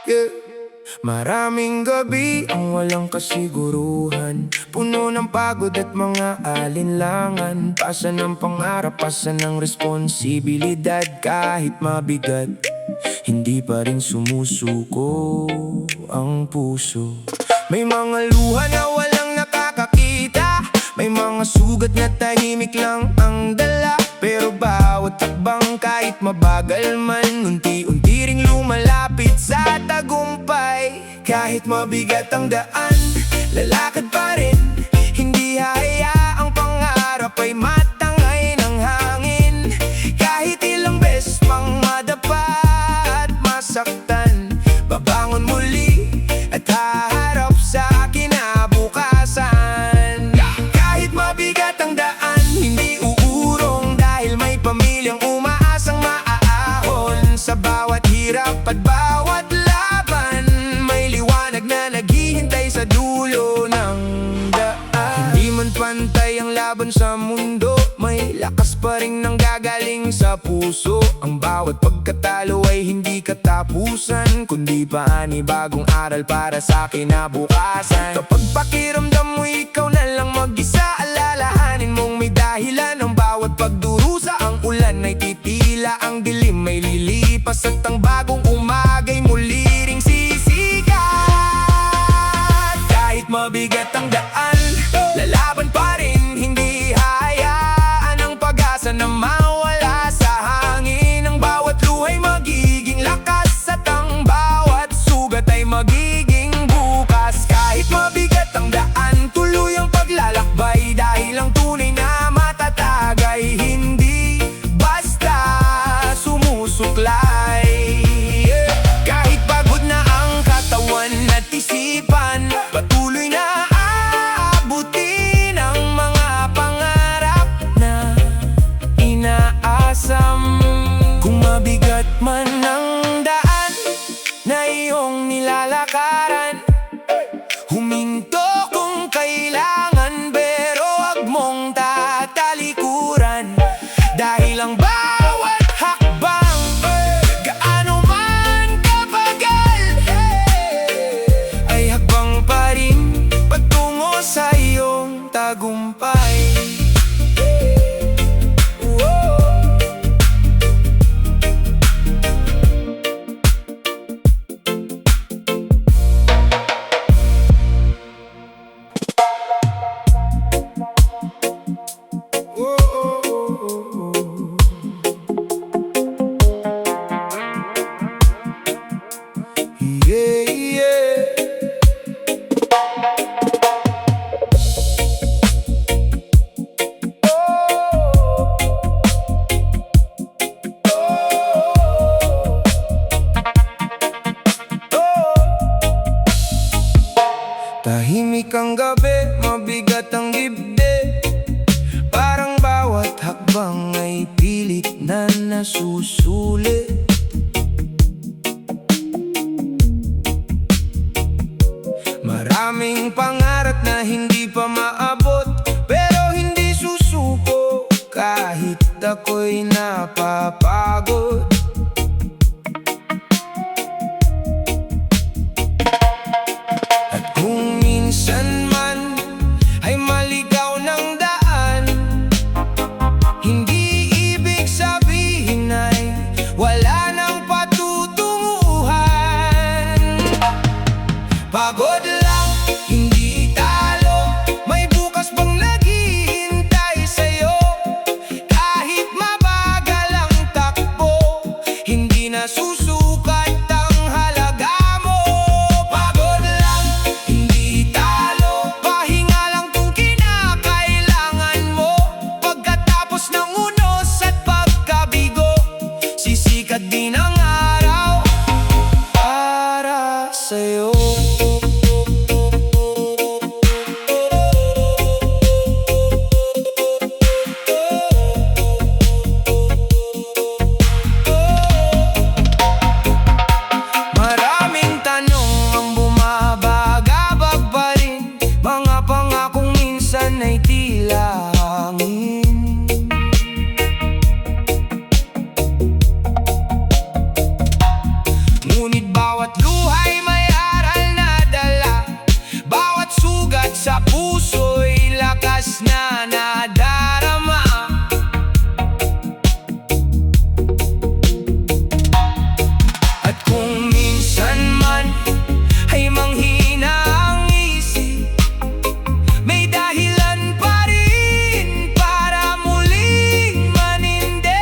Yeah. Maraming gabi ang walang kasiguruhan, puno ng pagod at mga alinlangan. Pasan ng pangarap, pasan ng responsibilidad. Kahit mabigat, hindi pa rin sumusuko ang puso. May mga luha na walang nakakakita, may mga sugat na tahimik lang ang dala. Pero bawat takbang kahit mabagal man, unti-unti ring lumalapit sa tagumpay. Kahit mabigat ang daan, lalakad pa rin. Hindi hayaang pangarap ay matangay ng hangin. Kahit ilang beses pang madapa at masaktan, babangon muli at haharap sa kinabukasan. Kahit mabigat ang daan, hindi uurong, dahil may pamilyang umaasang maaahon. Sa bawat hirap at bawat laban, may liwanag na naghihintay sa dulo ng daan. Hindi man pantay ang laban sa mundo, may lakas pa rin nanggagaling sa puso. Ang bawat pagkatalo ay hindi katapusan, kundi bagong aral para sa kinabukasan. Kapag pakiramdam mo ikaw na lang mag-isa, alalahanin mong may dahilan. Ang bawat pagdurusa, ang ulan ay titila, ang dilim may lilipas, at ang bagong umagay muli ring sisikat. Kahit mabigat ang daan, lalaban pa rin. Hindi hayaan ang pag-asa na mawala sa hangin. Ang bawat luhay magiging lakas, at ang bawat sugat ay magiging bukas. Kahit mabigat ang daan, tuloy ang paglalakbay, dahil ang tunay na matatag ay hindi basta sumusuklay. Kahit pagod na ang katawan at isipan, patuloy na aabutin ang mga pangarap na inaasam. Kung mabigat man ang daan na iyong nilalakaran, huminto kung kailangan, pero wag mong tatalikuran. Dahil ang bawat hakbang, gaano man kabagal, ay hakbang pa rin patungo sa iyong tagumpay. Yeah, yeah. Tahimik ang gabi, mabigat ang dibdib, parang bawat hakbang ay pilit na nasusulit. Maraming pangarap na hindi pa maabot, pero hindi susuko kahit ako'y napapagod. At kung minsan man ay maligaw ng daan, hindi ibig sabihin ay wala nang patutunguhan. Pagod lang, hindi talo, may bukas pang naghihintay sa'yo. Kahit mabagal ang takbo, Bawat luha'y may aral na dala, bawat sugat sa puso'y lakas na nadarama. At kung minsan man ay manghina ang isip, may dahilan pa rin para muling manindig.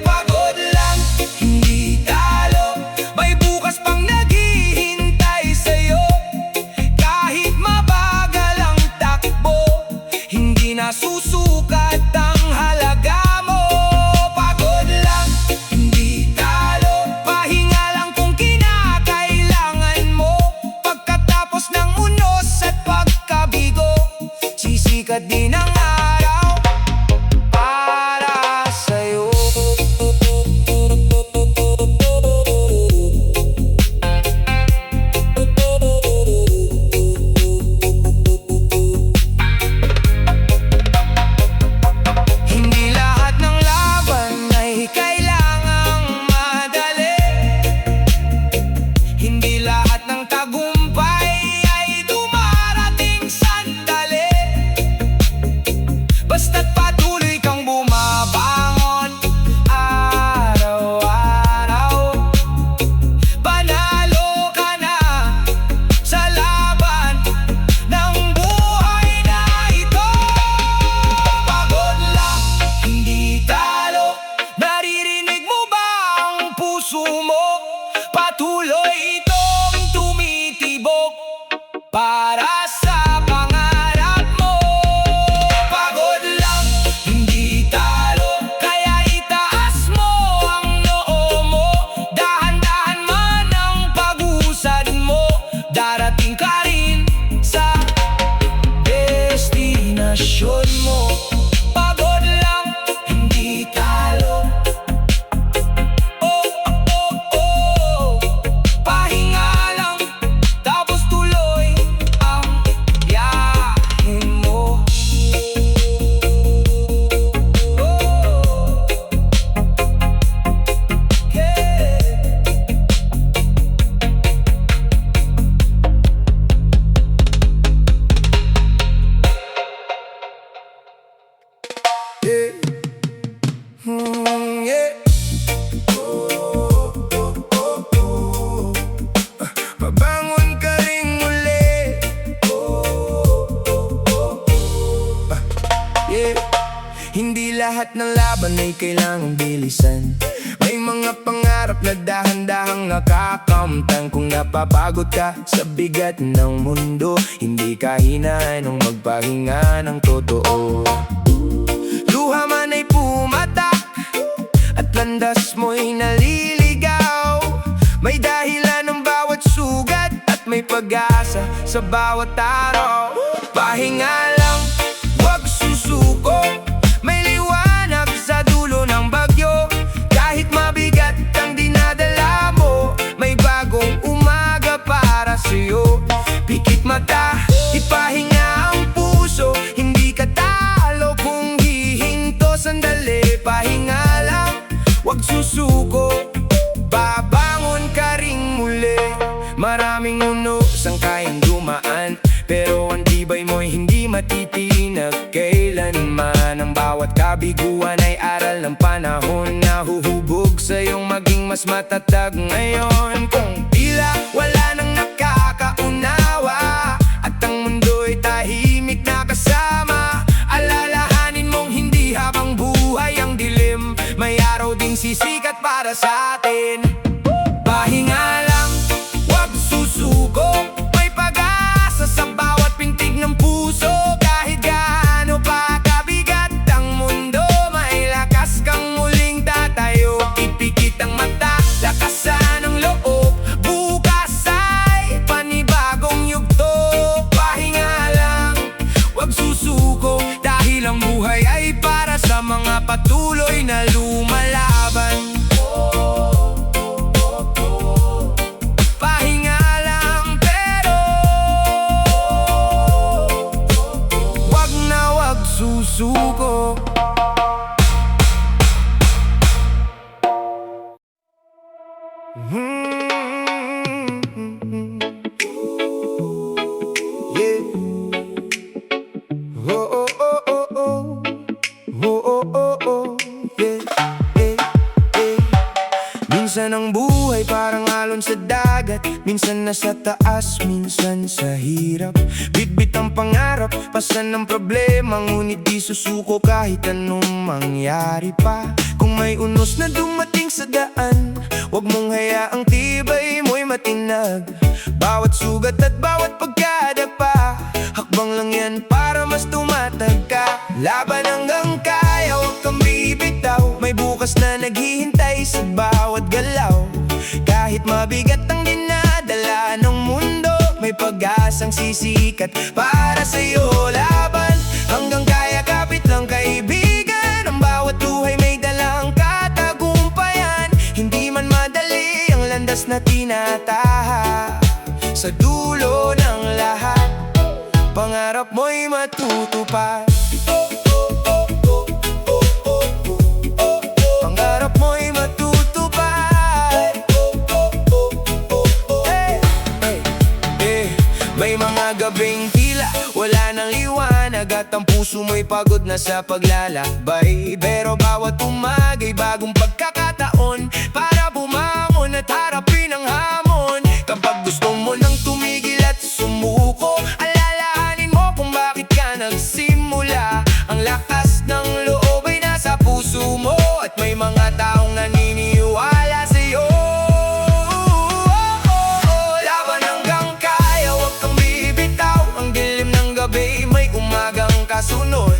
Pagod lang, hindi talo, may bukas pang naghihintay sa'yo. Kahit mabagal ang takbo, hindi nasusukat ang halaga mo. Pagod lang, hindi talo, pahinga lang kung kinakailangan mo. Pagkatapos ng unos at pagkabigo, sisikat din ang araw para sa'yo. Hindi lahat ng laban ay kailangang madali. Hindi lahat ng tagumpay ay dumarating sandali. Basta't patuloy kang bumabangon araw-araw, panalo ka na sa laban ng buhay na ito. Pagod lang, hindi talo, naririnig mo ba ang puso mo? Patuloy itong tumitibok para sa pangarap mo. Pagod lang, hindi talo, kaya itaas mo ang noo mo. Dahan-dahan man ang pag-usad mo, darating ka rin sa destinasyon mo. Pagod lang, hindi talo. Oh, oh, oh, pahinga lang, tapos tuloy ang biyahe mo. Oh, yeah. Yeah. Yeah. Babangon ka ring muli. Yeah. Hindi lahat ng laban ay kailangang bilisan. May mga pangarap na dahan-dahang nakakamtan. Kung napapagod ka sa bigat ng mundo, hindi ka hinaan ng magpahinga ng totoo. Luha man ay pumatak at landas mo'y naliligaw. May dahilan ng bawat sugat at may pag-asa sa bawat araw. Pahinga lang, huwag susuko, may liwanag sa dulo ng bagyo. Kahit mabigat ang dinadala mo, may bagong umaga para sa'yo. Pikit mata, ipahinga ang puso, hindi ka talo kung hihinto sandali. Pahinga lang, huwag susuko, babangon ka ring muli. Maraming unos ang kayang dumaan, pero ang tibay mo'y hindi matitinag kailanman. Ang bawat kabiguan ay aral ng panahon na huhubog sa'yong maging mas matatag ngayon. Kung tila wala nang nakakaunawa at ang mundo'y tahimik na kasama, alalahanin mong hindi habang buhay ang dilim, may araw ding sisikat para sa atin. Pahinga lang, huwag susuko, may pag-asa sa bawat pintig ng puso. Kahit gaano pa kabigat ang mundo, may lakas kang muling tatayo. Ipikit ang mata, lakasan ang loob, bukas ay panibagong yugto. Pahinga lang, huwag susuko, dahil ang buhay ay para sa mga patuloy na lumalaban. Pahinga lang, pero Yeah. Oh, oh, oh, oh, oh. Oh, oh, oh, oh. Yeah. Eh, eh. Minsan ang buhay parang alon sa dagat, minsan nasa taas, minsan sa hirap. Bitbit ang pangarap, pasan ng problema, ngunit di susuko kahit anong mangyari pa. Kung may unos na dumating sa daan, huwag mong hayaang tibay mo'y matinag. Bawat sugat at bawat pagkadapa, hakbang lang yan para mas tumatag ka. Laban hanggang kaya, huwag kang bibitaw, may bukas na naghihintay sa bawat galaw. Kahit mabigat ang dinadala ng mundo, may pag-asang sisikat para sa'yo. Laban hanggang kaya, kapit lang kaibigan, ang bawat buhay may dalang katagumpayan. Hindi man madali ang landas na tinataha, sa dulo ng lahat, pangarap mo'y matutupad. Pangarap mo'y matutupad. Hey, hey, hey. May mga gabing tila wala nang liwanag at ang puso mo'y pagod na sa paglalakbay. Pero bawat umaga'y bagong pagkakataon para bumangon at harapin ang hamon. Kapag gusto mo nang tumigil at sumuko, alalahanin mo kung bakit ka nagsimula. Ang lakas ng loob ay nasa puso mo, at may mga taong naniniwala sa'yo. Laban hanggang kaya, huwag kang bibitaw, ang dilim ng gabi may umagang kasunod.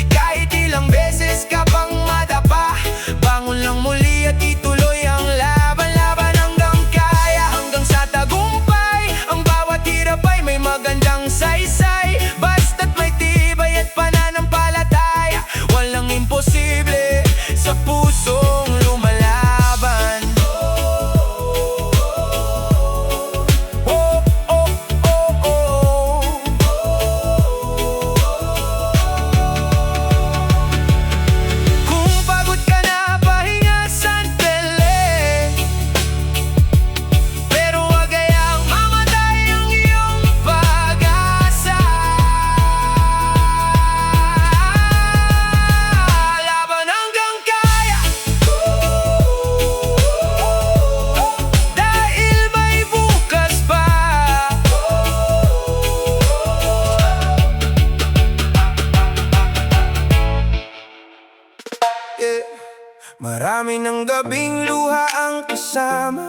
Kahit ilang beses ka pang madapa, bangon lang muli at ituloy ang laban. Laban hanggang kaya, hanggang sa tagumpay, ang bawat hirap ay may magandang saysay. Basta't may tibay at pananampalataya, walang imposible sa pusong lumalaban. Oh, oh, oh, oh. Kung pagod ka na, pahinga sandali, pero huwag hayang mamatay ang iyong pag-asa. Laban hanggang kaya, dahil may bukas pa. Yeah. Marami ng gabing luha ang kasama,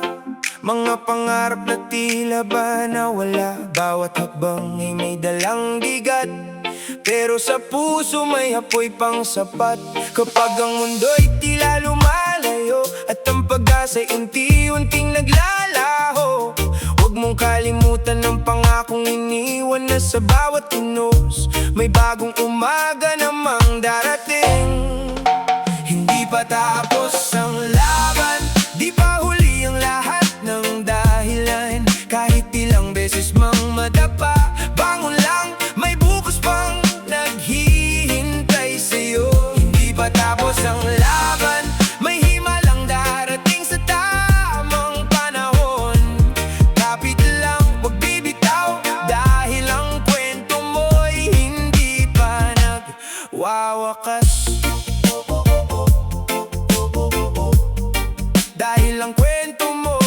mga pangarap na tila ba nawala. Bawat hakbang ay may dalang bigat, pero sa puso may apoy pang sapat. Kapag ang mundo'y tila lumalayo, at ang pag-asa'y unti-unting naglalaho, huwag mong kalimutan ang pangakong iniwan na sa bawat unos may bagong umaga namang darating. Hindi pa tapos ang laban, di pa huli ang lahat ng dahilan. Kahit ilang beses mang madapa, bangon lang, may bukas pang naghihintay sa'yo. Hindi pa tapos ang laban, may himalang darating sa tamang panahon. Kapit lang, wag bibitaw, dahil ang kwento mo'y hindi pa nagwawakas. Dahil ang kwento mo,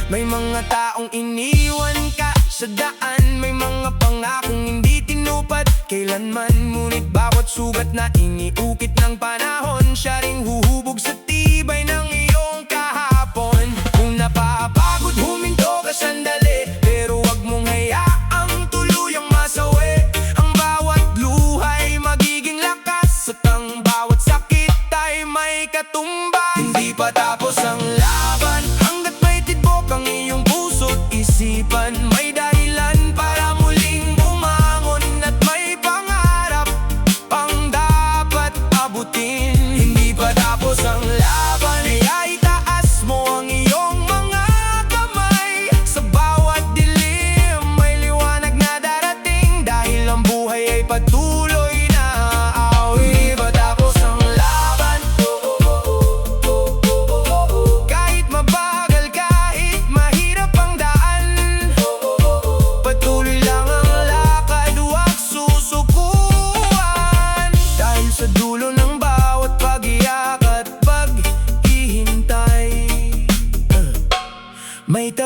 may mga taong iniwan ka sa daan, may mga pangakong hindi tinupad kailanman. Ngunit bawat sugat na iniukit ng panahon, siya ring huhubog sa tibay ng iyong kahapon. Kung napapagod, huminto ka sandali, pero wag mong hayaang tuluyang masawi. Ang bawat luhay magiging lakas, at ang bawat sakit ay may katumbas. Hindi pa tapos ang laban, hanggat may tibok ang iyong puso't isipan. May dahilan para muling bumangon, at may pangarap pang dapat abutin. Hindi pa tapos ang laban, kaya itaas mo ang iyong mga kamay. Sa bawat dilim may liwanag na darating, dahil ang buhay ay patuloy na aawi. Hindi pa tapos ang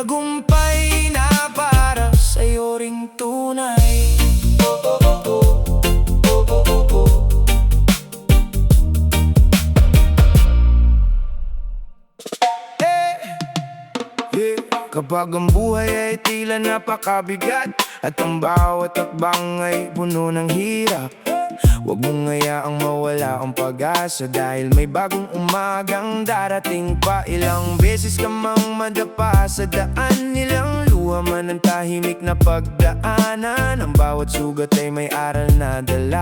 tagumpay na para sa'yo ring tunay. Kapag ang buhay ay tila napakabigat at ang bawat hakbang ay puno ng hirap, huwag mong hayaang mawala ang pag-asa dahil may bagong umagang darating pa. Ilang beses ka mang madapa sa daan, ilang luha man ang tahimik na pagdaanan. Ang bawat sugat ay may aral na dala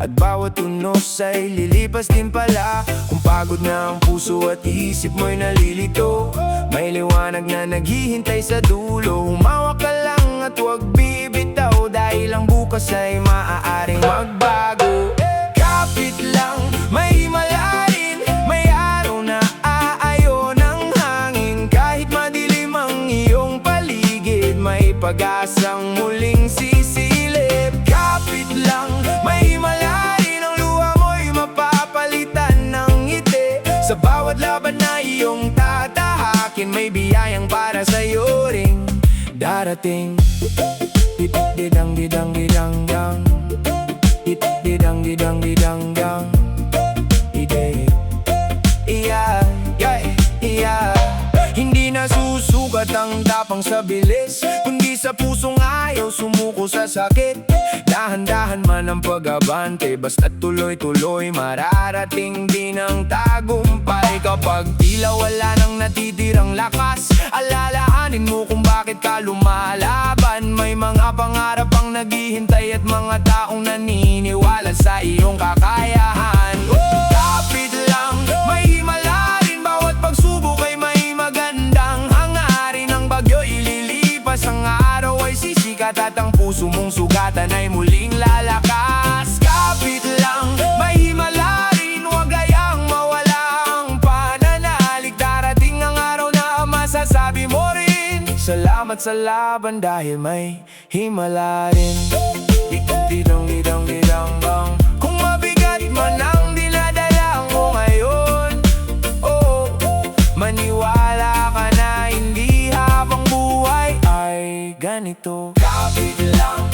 at bawat unos ay lilipas din pala. Kung pagod na ang puso at isip mo'y nalilito, may liwanag na naghihintay sa dulo. Humawak ka lang at huwag bibitaw dahil ang bukas ay maaaring magbago. Kapit lang, may himala rin, may araw na aayo ng hangin. Kahit madilim ang iyong paligid, may pag-asang muling sisilip. Kapit lang, may himala rin, ang luha mo'y mapapalitan ng ngiti. Sa bawat laban na iyong tatahakin, may biyayang para sa'yo ring darating. Didang didang didang dang, didang didang didang dang, ide iya iya. Hindi nasusukat ang tapang sa bilis, kundi sa pusong ayaw sumuko sa sakit. Dahan-dahan man ang pag-abante, basta't tuloy-tuloy mararating din ang tagumpay. Kapag tila wala nang natitirang lakas, alalahanin mo kung bakit ka lumalaban. May mga pangarap ang naghihintay at mga taong naniniwala sa iyong kakayahan. Kapit lang, may himala rin, bawat pagsubok ay may magandang hangarin. Ang bagyo ililipas, ang araw ay sisikat at ang puso mong sugatan ay muling lalakas. Kapit lang, may himala rin, huwag hayaang mawala ang pananalig. Darating ang araw na masasabi mo rin salamat sa laban dahil may himala rin. Didang didang didang dang. Kung mabigat man ang dinadala mo ngayon, oh, maniwala ka na hindi habang buhay ay ganito. Kapit lang,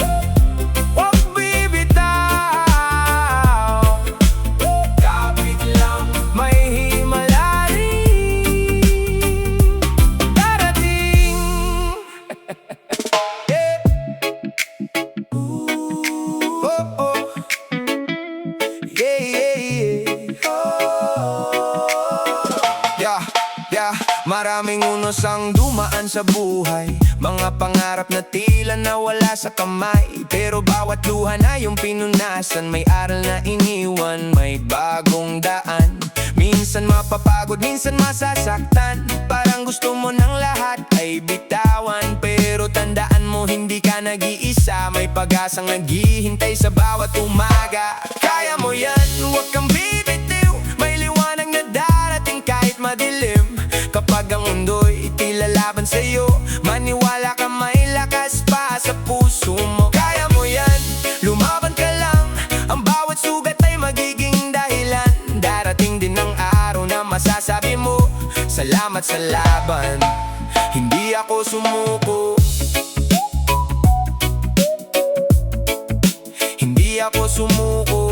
huwag bibitaw. Kapit lang, may himala rin darating. Maraming unos ang dumaan sa buhay, mga pangarap na tila nawala sa kamay. Pero bawat luha na yung pinunasan, may aral na iniwan, may bagong daan. Minsan mapapagod, minsan masasaktan, parang gusto mo ng lahat ay bitawan. Pero tandaan mo, hindi ka nag-iisa, may pag-asang naghihintay sa bawat umaga. Kaya mo yan, huwag kang bibitiw, may liwanag na darating kahit madilim. Kapag ang mundo'y tila laban sa'yo, maniwala ka, may lakas pa sa puso mo. Kaya mo yan, lumaban ka lang, ang bawat sugat ay magiging dahilan. Darating din ang araw na masasabi mo salamat sa laban, hindi ako sumuko. Hindi ako sumuko.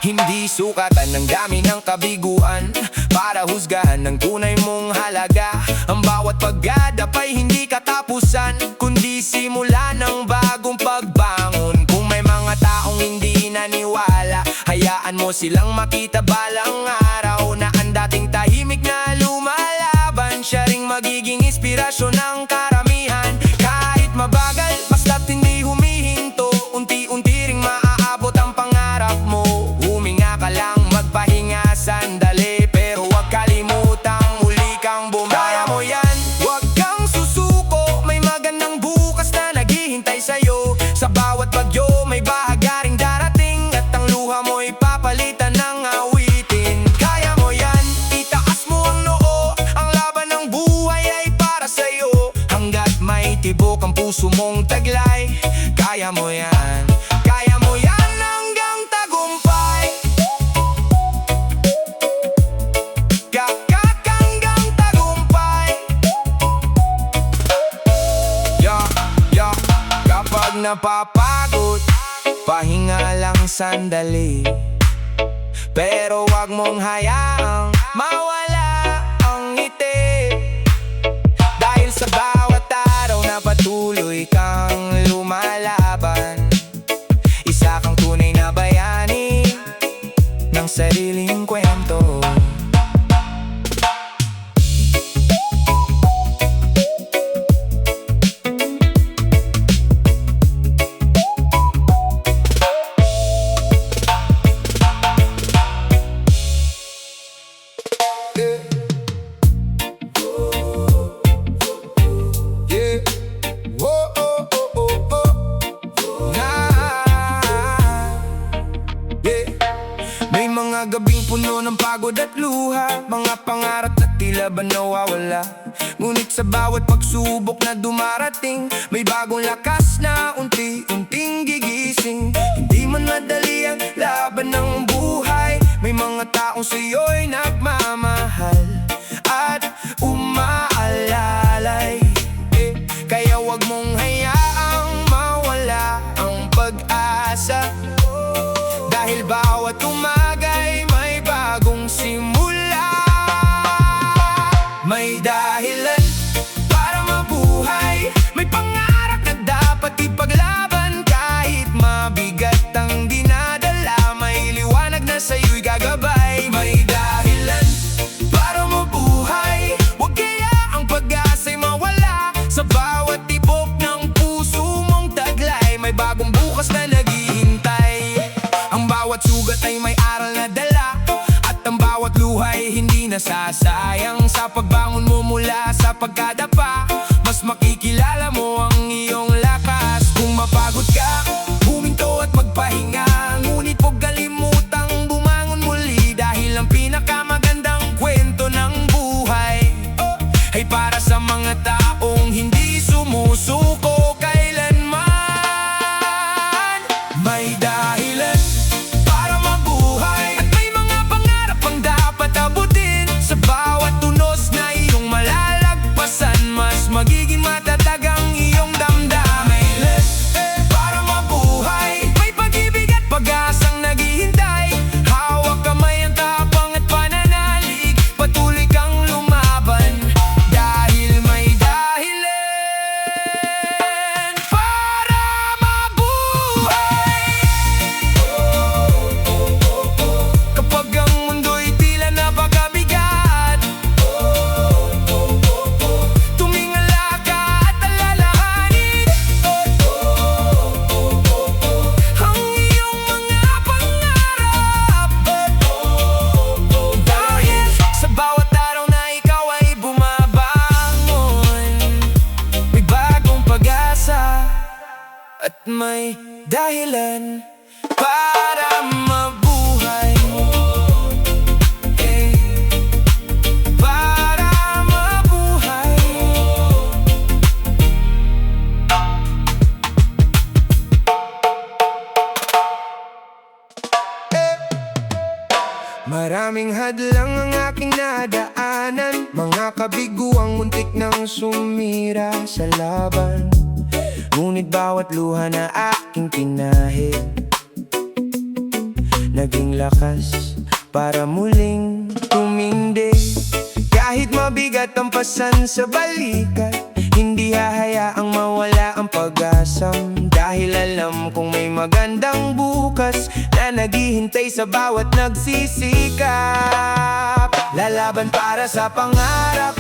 Hindi sukatan ng dami ng kabiguan para husgahan ng tunay mong halaga. Ang bawat paggadapay hindi katapusan, kundi simula ng bagong pagbangon. Kung may mga taong hindi naniwala, hayaan mo silang makita balang araw na ang dating tahimik na lumalaban, siya ring magiging inspirasyon ng karamihan. Kahit mabagal, basta't hindi humihinto, unti-unti ring maaabot ang pangarap mo. Ka lang, magpahinga sandali, pero huwag kalimutang muli kang bumalik. Kaya mo yan, huwag kang susuko, may magandang bukas na naghihintay sa'yo. Sa bawat bagyo may bahaga ring darating, at ang luha mo'y papalitan ng awitin. Kaya mo yan, itaas mo ang noo, ang laban ng buhay ay para sa'yo. Hanggat may tibok ang puso mong taglay, kaya mo yan, kaya mo yan hanggang tagumpay. napapagod, pahinga lang sandali. Pero wag mong hayaang mawala ang ngiti, dahil sa bawat araw na patuloy kang lumalaban, isa kang tunay na bayani ng sariling kwento. May mga gabing puno ng pagod at luha, mga pangarap na tila ba nawawala. Ngunit sa bawat pagsubok na dumarating, may bagong lakas na unti-unting gigising. Hindi man madali ang laban ng buhay, may mga taong sa'yo'y nagmamahal at umaalalay. Kaya wag mong hayaang mawala ang pag-asa, dahil bawat umaga'y may bagong simula. May dahilan para mabuhay, may pangarap na dapat ipaglaban. Kahit mabigat ang dinadala, may liwanag na sa'yo'y gagabay. May dahilan para mabuhay, huwag kaya ang pag-asa'y mawala. Sa bawat tibok ng puso mong taglay, may bagong bukas na naghihintay. Ang bawat sugat ay may aral na dala, at ang bawat luhay hindi nasasayang. Sa pagbangon mo mula sa pagkadapa, mas makikilala mo ang iyong lakas. Kung mapagod ka, huminto at magpahinga, ngunit huwag kalimutang bumangon muli, dahil ang pinakamagandang kwento ng buhay ay para sa mga taong hindi sumusuko kailanman. May dahilan para mabuhay, at may mga pangarap ang dapat abutin. Sa bawat tunos na iyong malalagpasan, mas magiging matatag ang iyong damdamin. Para mabuhay, may pag-ibig at pag-asang naghihintay. Hawak kamay ang tapang at pananalig, patuloy kang lumaban, dahil may dahilan para mabuhay. Kapag ang mundo'y tila napakabigat, tumingala ka at alalahanin ang iyong mga pangarap. Dahil sa bawat araw na ikaw ay bumabangon, may bagong pag-asa, at may dahilan para mabuhay. Para mabuhay. Maraming hadlang ang aking nadaanan, mga kabiguang muntik nang sumira sa laban. Ngunit bawat luha na aking tinahid, naging lakas para muling tumindig. Kahit mabigat ang pasan sa balikat, hindi hahayaang mawala ang pag-asam, dahil alam kong may magandang bukas na naghihintay sa bawat nagsisikap. Lalaban para sa pangarap,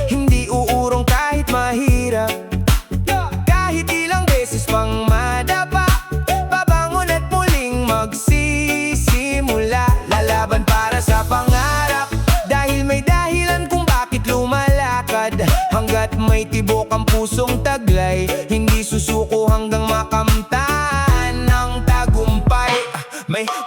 hindi uurong kahit mahirap. Kahit ilang beses pang madapa, babangon at muling magsisimula. Lalaban para sa pangarap, dahil may dahilan kung bakit lumalakad. Hanggat may tibok ang pusong taglay, hindi susuko hanggang makamtan ng tagumpay.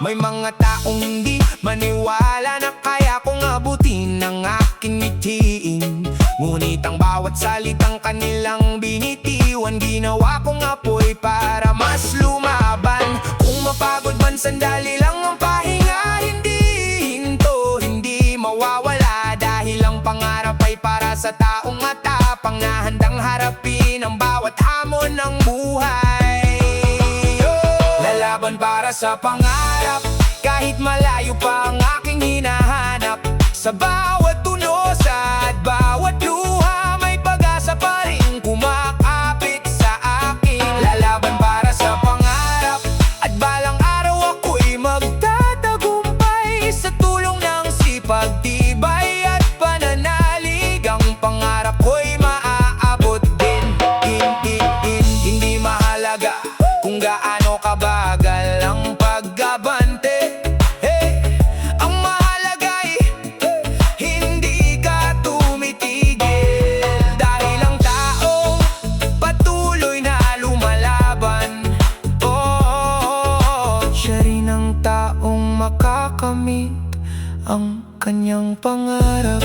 May mga taong hindi maniwala na kaya kong abutin ang aking mitiin, ngunit ang bawat salitang kanilang binitiwan, ginawa kong apoy para mas lumaban. Kung mapagod man, sandali lang ang pahinga, hindi hinto, hindi mawawala, dahil ang pangarap ay para sa taong matapang na handang harapin ang bawat hamon ng buhay. Lalaban para sa pangarap, kahit malayo pa ang aking hinahanap. Sa bawat tunos at bawat luha, may pag-asa pa rin kumakapit sa akin. Lalaban para sa pangarap, at balang araw ako'y magtatagumpay. Sa tulong ng sipag, tibay at pananalig, ang pangarap ko'y maaabot din. Hindi mahalaga kung gaano kabagal ang paggabante. Ang mahalaga'y hindi ka tumitigil, dahil ang tao patuloy na lumalaban. Siya rin ang taong makakamit ang kanyang pangarap.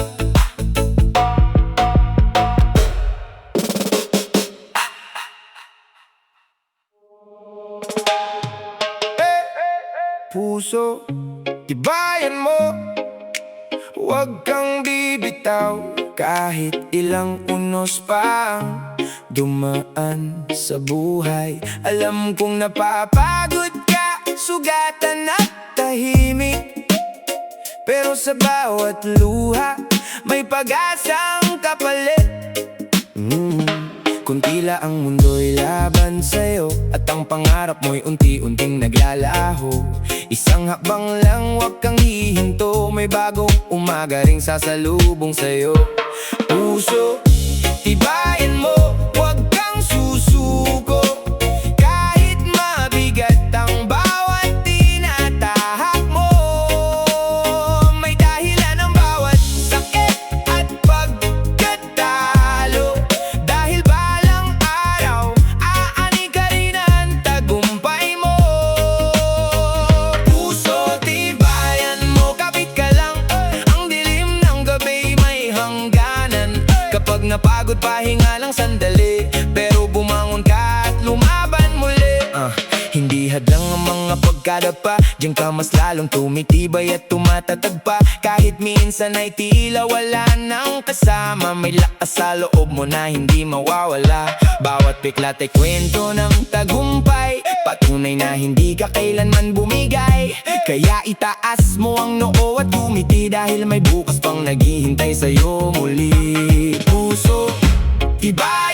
Puso, tibayan mo, huwag kang bibitaw. Kahit ilang unos pa ang dumaan sa buhay, alam kong napapagod ka, sugatan at tahimik. Pero sa bawat luha, may pag-asang kapalit. Kung tila ang mundo'y laban sa'yo, at ang pangarap mo'y unti-unting naglalaho, isang hakbang lang, huwag kang hihinto. May bagong umaga ring sasalubong sa'yo. Puso, tibayan mo, huwag kang susuko. Kahit mabigat ang bawat tinatahak mo, may dahilan ang bawat sakit at pagkatalo. Dahil balang araw, aani ka rin ang tagumpay mo. Puso, tibayan mo, kapit ka lang. Ang dilim ng gabi may hangganan. Kapag napagod, pahinga lang sandali, pero bumangon ka at lumaban muli. Hindi hadlang ang mga pagkadapa, diyan ka mas lalong tumitibay at tumatatag pa. Kahit minsan ay tila wala nang kasama, may lakas sa loob mo na hindi mawawala. Bawat bigla't ay kwento ng tagumpay, patunay na hindi ka kailanman bumigay. Kaya itaas mo ang noo at gumiti, dahil may bukas pang naghihintay sa'yo muli. Puso, tibayan